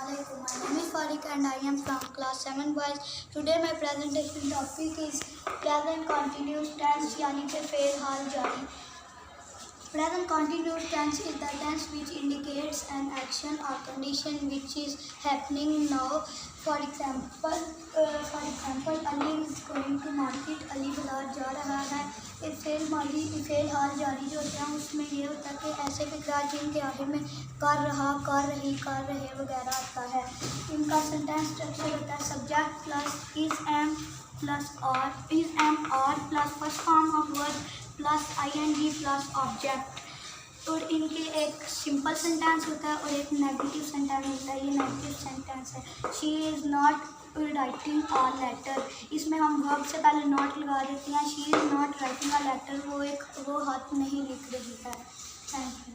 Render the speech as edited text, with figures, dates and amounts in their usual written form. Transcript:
Assalamualaikum. My name is Farik and I am from class 7 boys. Today my presentation topic is present continuous tense यानी कि fail हाल जारी. Present continuous tense is the tense which indicates an action or condition which is happening now. For example, Ali is going to market. Ali बाजार जा रहा है. Fail हाल जारी जो होता है उसमें ये होता है कि ऐसे फिक्रात जिनके आगे में कर रहा, कर रही, कर रहे वगैरह आता है. इनका सेंटेंस स्ट्रक्चर होता है subject plus is am plus are plus first form of verb plus ING plus object. और इनके एक सिंपल सेंटेंस होता है और एक नेगेटिव सेंटेंस होता है. ये नेगेटिव सेंटेंस है. She is not writing a letter. इसमें हम वर्ब से पहले नॉट लगा देते हैं. She is not writing a letter. वो हाथ नहीं लिख रही है. Thank you.